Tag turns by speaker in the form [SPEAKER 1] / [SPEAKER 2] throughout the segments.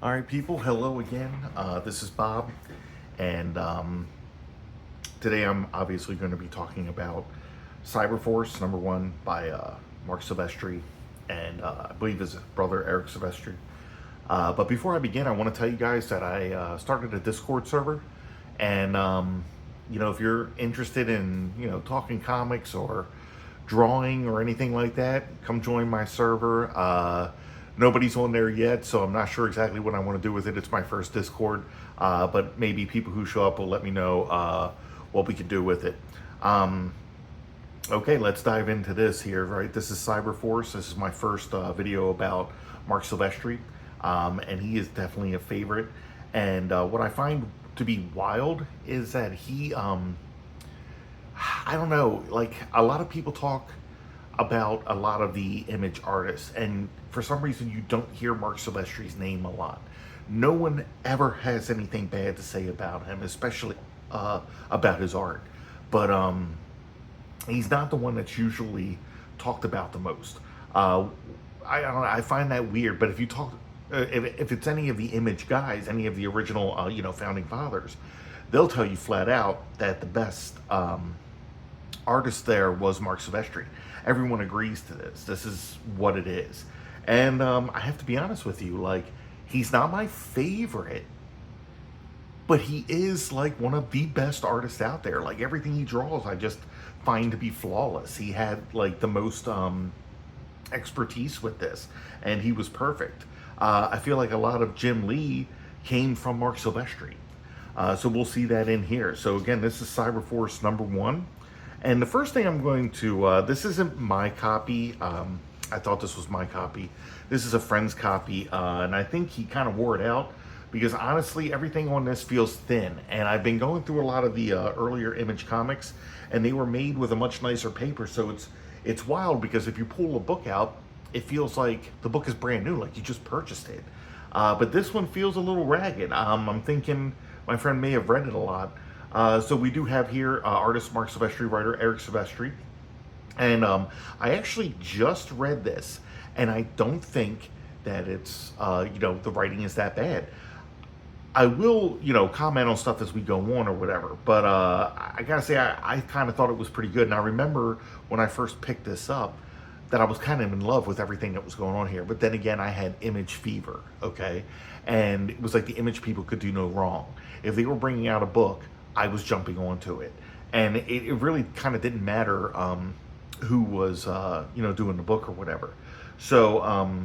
[SPEAKER 1] All right, people, hello again. This is Bob, and today I'm obviously going to be talking about Cyberforce #1 by Marc Silvestri and I believe his brother Eric Silvestri. But before I begin, I want to tell you guys that I started a Discord server, and if you're interested in talking comics or drawing or anything like that, come join my server. Nobody's on there yet, so I'm not sure exactly what I want to do with it. It's my first Discord, but maybe people who show up will let me know what we can do with it. Okay, let's dive into this here, right? This is Cyberforce. This is my first video about Marc Silvestri, and he is definitely a favorite. And what I find to be wild is that he, I don't know, like a lot of people talk about a lot of the image artists, and for some reason you don't hear Marc Silvestri's name a lot. No one ever has anything bad to say about him, especially about his art. But he's not the one that's usually talked about the most. I don't know, I find that weird. But if you talk, if it's any of the image guys, any of the original, founding fathers, they'll tell you flat out that the best artist there was Marc Silvestri. Everyone agrees to this. This is what it is. And I have to be honest with you, like, he's not my favorite, but he is like one of the best artists out there. Like, everything he draws, I just find to be flawless. He had like the most expertise with this, and he was perfect. I feel like a lot of Jim Lee came from Marc Silvestri. So we'll see that in here. So again, this is Cyberforce #1. And the first thing I'm going to, this isn't my copy. I thought this was my copy. This is a friend's copy, and I think he kind of wore it out because honestly, everything on this feels thin. And I've been going through a lot of the earlier Image comics, and they were made with a much nicer paper. So it's wild because if you pull a book out, it feels like the book is brand new, like you just purchased it. But this one feels a little ragged. I'm thinking my friend may have read it a lot. So we do have here artist Marc Silvestri, writer Eric Silvestri. And I actually just read this, and I don't think that it's, the writing is that bad. I will, comment on stuff as we go on or whatever. But I gotta say, I kind of thought it was pretty good. And I remember when I first picked this up that I was kind of in love with everything that was going on here. But then again, I had Image fever, okay? And it was like the Image people could do no wrong. If they were bringing out a book, I was jumping onto it. And it really kind of didn't matter who was, doing the book or whatever. So,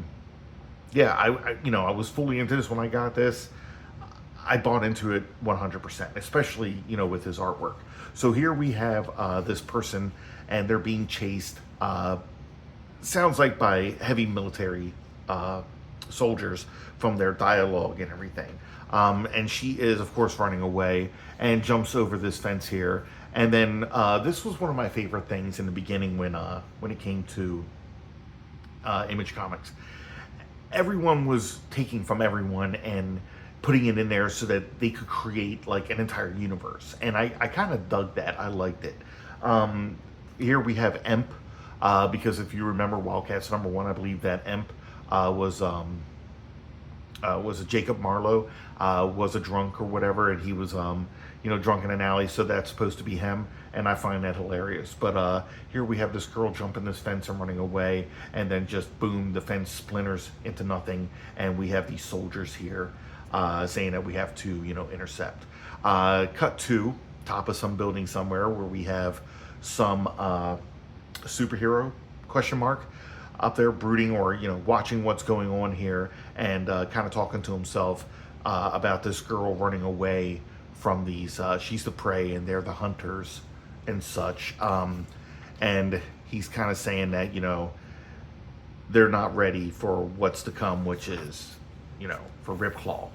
[SPEAKER 1] yeah, I was fully into this when I got this. I bought into it 100%, especially, with his artwork. So here we have this person, and they're being chased, sounds like by heavy military soldiers from their dialogue and everything. And she is, of course, running away and jumps over this fence here. And then this was one of my favorite things in the beginning when it came to Image Comics. Everyone was taking from everyone and putting it in there so that they could create like an entire universe. And I kind of dug that. I liked it. Here we have Emp, because if you remember Wildcats #1, I believe that Emp was a Jacob Marlowe, was a drunk or whatever, and he was drunk in an alley, so that's supposed to be him, and I find that hilarious. But here we have this girl jumping this fence and running away, and then just boom, the fence splinters into nothing, and we have these soldiers here saying that we have to intercept. Cut to top of some building somewhere where we have some superhero question mark up there brooding or watching what's going on here, and kind of talking to himself about this girl running away from these, she's the prey and they're the hunters and such. And he's kind of saying that they're not ready for what's to come, which is for Ripclaw.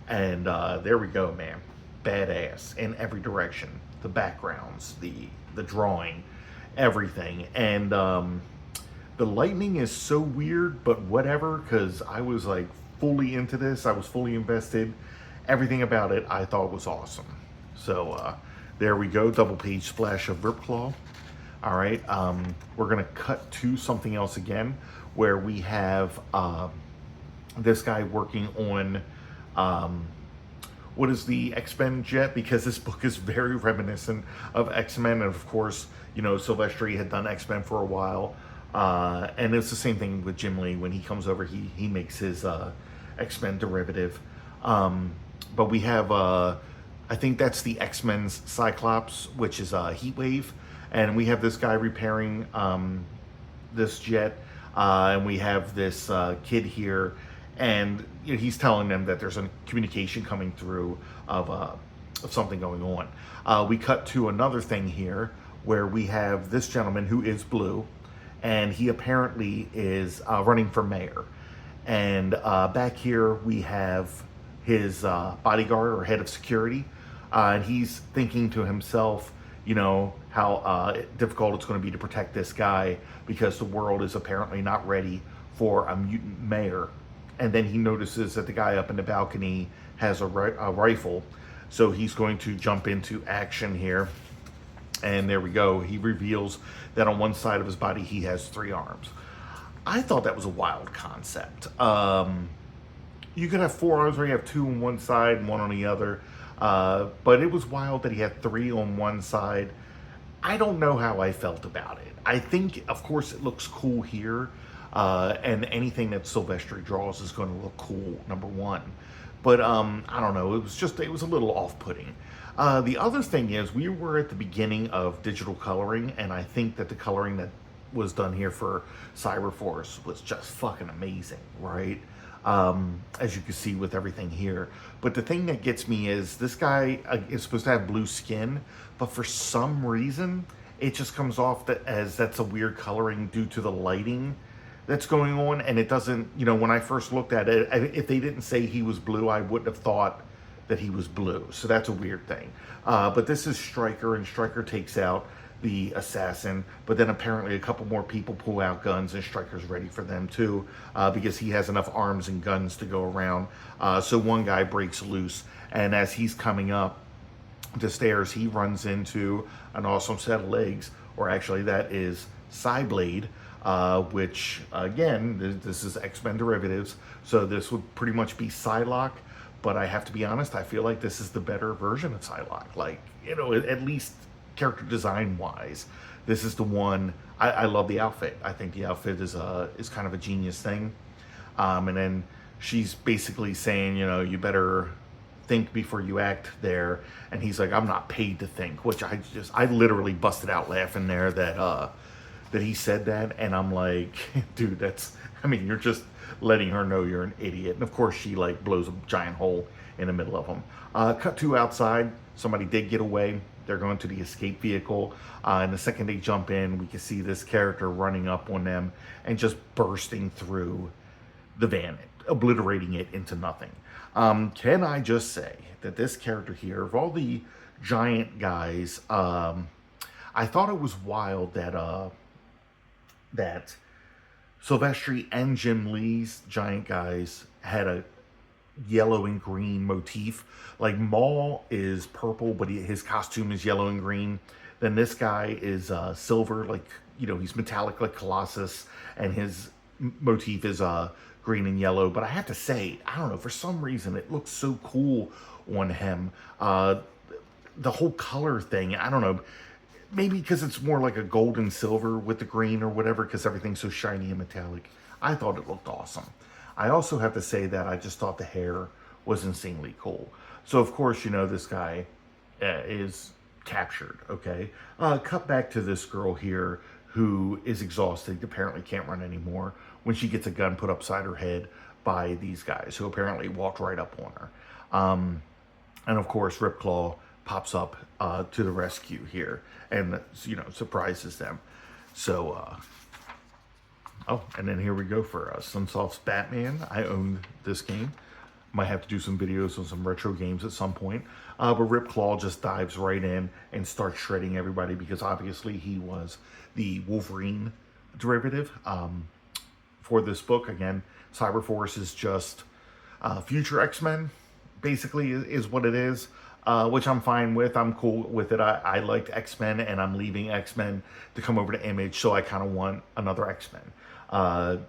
[SPEAKER 1] And there we go, man. Badass in every direction. The backgrounds, the drawing, everything. And the lightning is so weird, but whatever, because I was like fully into this. I was fully invested. Everything about it I thought was awesome. So there we go, double page splash of Ripclaw. All right, we're gonna cut to something else again, where we have this guy working on what is the X-Men jet, because this book is very reminiscent of X-Men. And of course, you know, Silvestri had done X-Men for a while. And it's the same thing with Jim Lee. When he comes over, he makes his X-Men derivative. But we have, I think that's the X-Men's Cyclops, which is Heatwave. And we have this guy repairing this jet. And we have this kid here. And you know, he's telling them that there's a communication coming through of something going on. We cut to another thing here where we have this gentleman who is blue, and he apparently is running for mayor. And back here we have his bodyguard or head of security, and he's thinking to himself, you know, how difficult it's going to be to protect this guy because the world is apparently not ready for a mutant mayor. And then he notices that the guy up in the balcony has a rifle. So he's going to jump into action here. And there we go. He reveals that on one side of his body, he has 3 arms. I thought that was a wild concept. You could have 4 arms where you have 2 on one side and 1 on the other. But it was wild that he had 3 on one side. I don't know how I felt about it. I think, of course, it looks cool here. And anything that Silvestri draws is going to look cool, number one. But I don't know, it was a little off-putting. The other thing is, we were at the beginning of digital coloring, and I think that the coloring that was done here for Cyberforce was just fucking amazing, right? As you can see with everything here. But the thing that gets me is, this guy is supposed to have blue skin, but for some reason, it just comes off as that's a weird coloring due to the lighting that's going on, and it doesn't, you know, when I first looked at it, if they didn't say he was blue, I wouldn't have thought that he was blue. So that's a weird thing. But this is Stryker, and Stryker takes out the assassin, but then apparently a couple more people pull out guns, and Stryker's ready for them too, because he has enough arms and guns to go around. So one guy breaks loose, and as he's coming up the stairs, he runs into an awesome set of legs, or actually that is Cyblade, which again, this is X-Men derivatives, so this would pretty much be Psylocke, but I have to be honest, I feel like this is the better version of Psylocke. Like, you know, at least character design wise, this is the one. I love the outfit. I think the outfit is kind of a genius thing. And then she's basically saying, you know, you better think before you act there, and he's like, I'm not paid to think, which I literally busted out laughing there that he said that, and I'm like, dude, you're just letting her know you're an idiot. And of course, she like blows a giant hole in the middle of them. Cut to outside, somebody did get away. They're going to the escape vehicle, and the second they jump in, we can see this character running up on them and just bursting through the van, obliterating it into nothing. Can I just say that this character here, of all the giant guys, I thought it was wild that Silvestri and Jim Lee's giant guys had a yellow and green motif. Like, Maul is purple, but his costume is yellow and green. Then this guy is silver, like, you know, he's metallic like Colossus, and his motif is green and yellow. But I have to say, I don't know, for some reason it looks so cool on him. The whole color thing, I don't know, maybe because it's more like a gold and silver with the green or whatever, because everything's so shiny and metallic. I thought it looked awesome. I also have to say that I just thought the hair was insanely cool. So of course, you know, this guy is captured, okay? Cut back to this girl here who is exhausted, apparently can't run anymore, when she gets a gun put upside her head by these guys who apparently walked right up on her. And of course, Ripclaw pops up to the rescue here and, you know, surprises them. So, oh, and then here we go for Sunsoft's Batman. I own this game. Might have to do some videos on some retro games at some point. But Ripclaw just dives right in and starts shredding everybody, because obviously he was the Wolverine derivative for this book. Again, Cyberforce is just future X-Men, basically, is what it is. Which I'm fine with. I'm cool with it. I liked X-Men, and I'm leaving X-Men to come over to Image, so I kind of want another X-Men.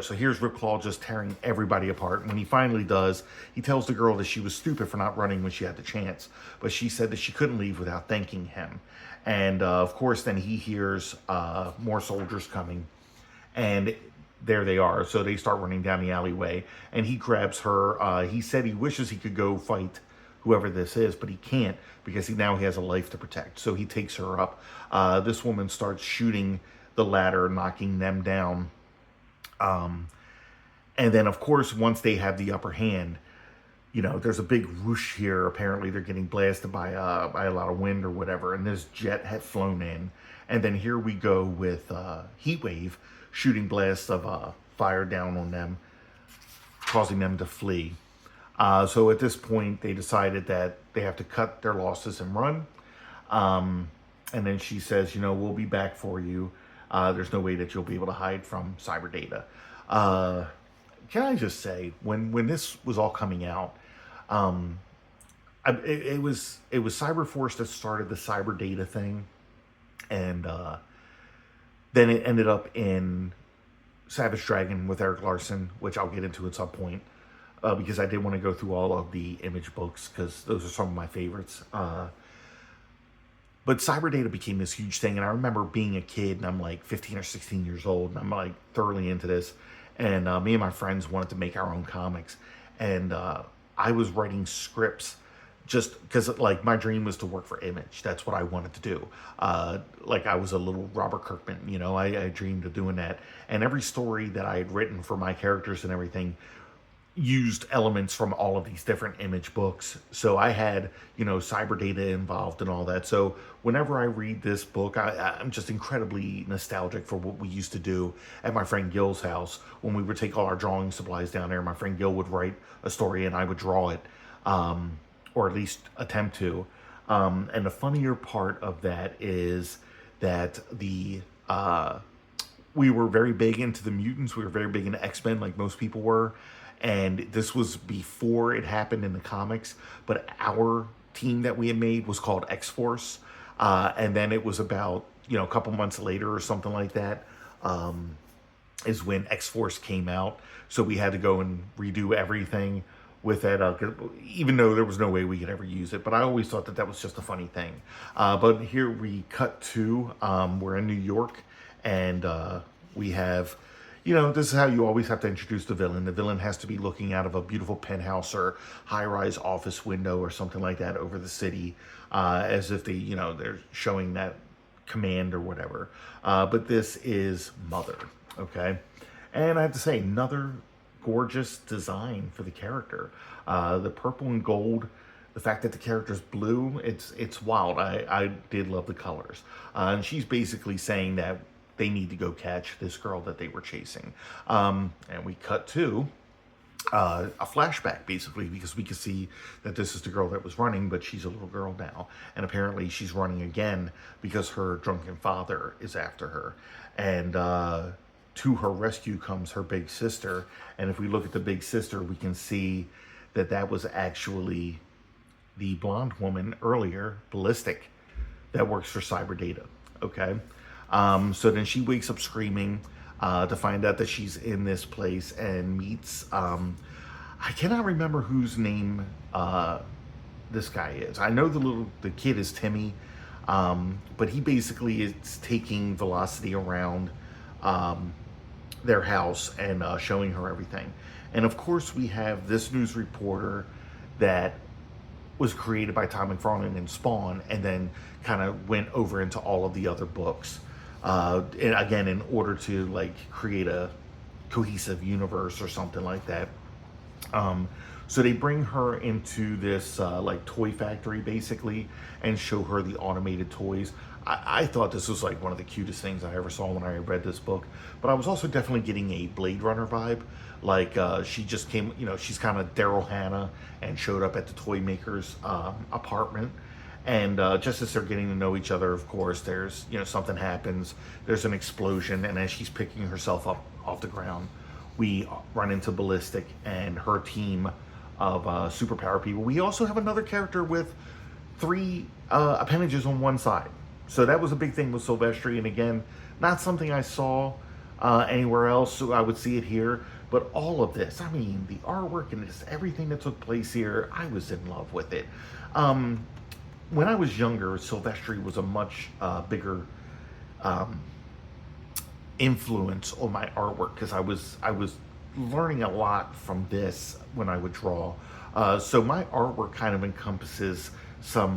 [SPEAKER 1] so here's Ripclaw just tearing everybody apart. And when he finally does, he tells the girl that she was stupid for not running when she had the chance. But she said that she couldn't leave without thanking him. And of course, then he hears more soldiers coming. And there they are. So they start running down the alleyway. And he grabs her. He said he wishes he could go fight whoever this is, but he can't because now he has a life to protect. So he takes her up. This woman starts shooting the ladder, knocking them down. And then, of course, once they have the upper hand, there's a big whoosh here. Apparently, they're getting blasted by a lot of wind or whatever. And this jet had flown in. And then here we go with Heat Wave shooting blasts of fire down on them, causing them to flee. So at this point, they decided that they have to cut their losses and run. And then she says, we'll be back for you. There's no way that you'll be able to hide from CYBEDR. Can I just say, when this was all coming out, it was Cyberforce that started the CYBEDR thing, and then it ended up in Savage Dragon with Eric Larson, which I'll get into at some point, because I did want to go through all of the Image books because those are some of my favorites. But CYBEDR became this huge thing, and I remember being a kid, and I'm like 15 or 16 years old, and I'm like thoroughly into this, and me and my friends wanted to make our own comics, and I was writing scripts just because, like, my dream was to work for Image. That's what I wanted to do. Like, I was a little Robert Kirkman, I dreamed of doing that, and every story that I had written for my characters and everything used elements from all of these different Image books. So I had, CYBEDR involved and all that. So whenever I read this book, I'm just incredibly nostalgic for what we used to do at my friend Gil's house when we would take all our drawing supplies down there. My friend Gil would write a story and I would draw it, or at least attempt to. And the funnier part of that is that we were very big into the mutants. We were very big into X-Men, like most people were. And this was before it happened in the comics, but our team that we had made was called X-Force. And then it was about, a couple months later or something like that, is when X-Force came out. So we had to go and redo everything with that, even though there was no way we could ever use it. But I always thought that was just a funny thing. But here we cut to, we're in New York, and we have... this is how you always have to introduce the villain. The villain has to be looking out of a beautiful penthouse or high-rise office window or something like that over the city, as if they're showing that command or whatever. But this is Mother, okay? And I have to say, another gorgeous design for the character. The purple and gold, the fact that the character's blue, it's wild. I did love the colors. And she's basically saying that they need to go catch this girl that they were chasing. And we cut to a flashback, basically, because we can see that this is the girl that was running, but she's a little girl now. And apparently she's running again because her drunken father is after her. And to her rescue comes her big sister. And if we look at the big sister, we can see that that was actually the blonde woman earlier, Ballistic, that works for CYBEDR, okay? So then she wakes up screaming to find out that she's in this place and meets, I cannot remember whose name this guy is. I know the kid is Timmy, but he basically is taking Velocity around their house and showing her everything. And of course we have this news reporter that was created by Tom McFarlane in Spawn and then kind of went over into all of the other books. And again, in order to create a cohesive universe or something like that. So they bring her into this toy factory basically and show her the automated toys. I thought this was one of the cutest things I ever saw when I read this book, but I was also definitely getting a Blade Runner vibe. She just came, she's kind of Daryl Hannah and showed up at the toy maker's apartment. And just as they're getting to know each other, of course, there's, something happens. There's an explosion. And as she's picking herself up off the ground, we run into Ballistic and her team of superpower people. We also have another character with 3 appendages on one side. So that was a big thing with Silvestri. And again, not something I saw anywhere else. So I would see it here. But all of this, I mean, the artwork and just everything that took place here, I was in love with it. When I was younger, Silvestri was a much bigger influence on my artwork because I was learning a lot from this when I would draw. So my artwork kind of encompasses some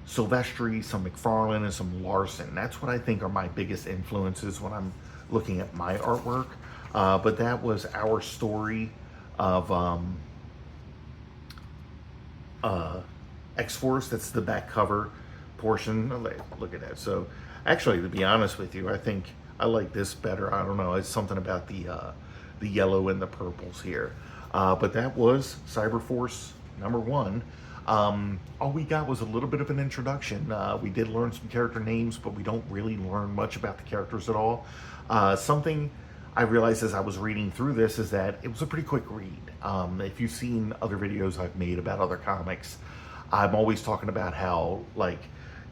[SPEAKER 1] Silvestri, some McFarlane, and some Larson. That's what I think are my biggest influences when I'm looking at my artwork. But that was our story of X-Force. That's the back cover portion. Look at that. So actually, to be honest with you, I think I like this better. I don't know. It's something about the yellow and the purples here. But that was CyberForce #1. All we got was a little bit of an introduction. We did learn some character names, but we don't really learn much about the characters at all. Something I realized as I was reading through this is that it was a pretty quick read. If you've seen other videos I've made about other comics, I'm always talking about how, like,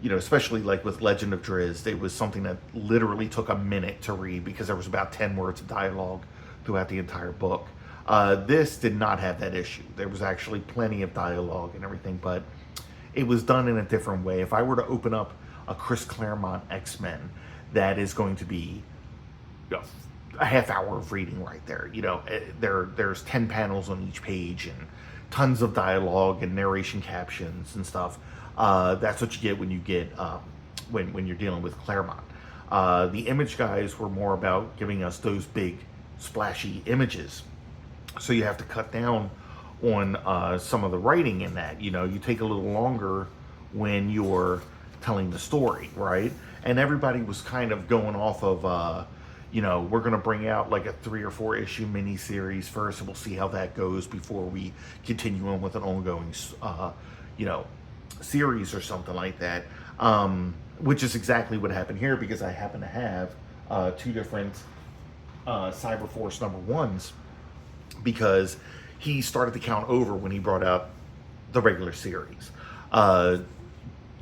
[SPEAKER 1] you know, especially like with Legend of Drizzt, it was something that literally took a minute to read because there was about 10 words of dialogue throughout the entire book. This did not have that issue. There was actually plenty of dialogue and everything, but it was done in a different way. If I were to open up a Chris Claremont X-Men, that is going to be, you know, a half hour of reading right there. You know, there's 10 panels on each page and tons of dialogue and narration captions and stuff. That's what you get when you get when you're dealing with Claremont. The Image guys were more about giving us those big splashy images, so you have to cut down on some of the writing in that. You know, you take a little longer when you're telling the story, right? And everybody was kind of going off of you know, we're going to bring out like a 3 or 4 issue miniseries first, and we'll see how that goes before we continue on with an ongoing, you know, series or something like that. Which is exactly what happened here, because I happen to have 2 different CyberForce #1s, because he started to count over when he brought out the regular series.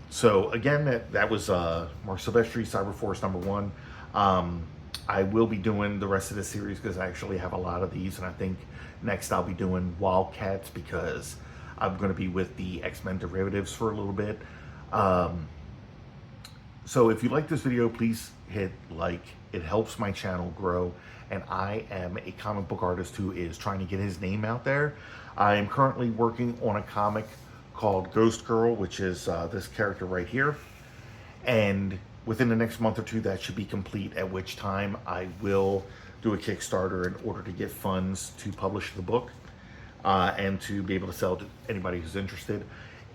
[SPEAKER 1] So again, that was Marc Silvestri, CyberForce #1. I will be doing the rest of the series because I actually have a lot of these, and I think next I'll be doing Wildcats because I'm going to be with the X-Men derivatives for a little bit. So if you like this video, please hit like. It helps my channel grow, and I am a comic book artist who is trying to get his name out there. I am currently working on a comic called Ghost Girl, which is this character right here, and within the next month or 2 that should be complete, at which time I will do a Kickstarter in order to get funds to publish the book and to be able to sell to anybody who's interested.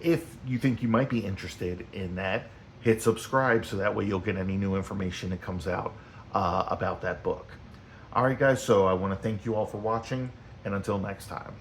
[SPEAKER 1] If you think you might be interested in that, hit subscribe so that way you'll get any new information that comes out about that book. Alright guys, so I want to thank you all for watching, and until next time.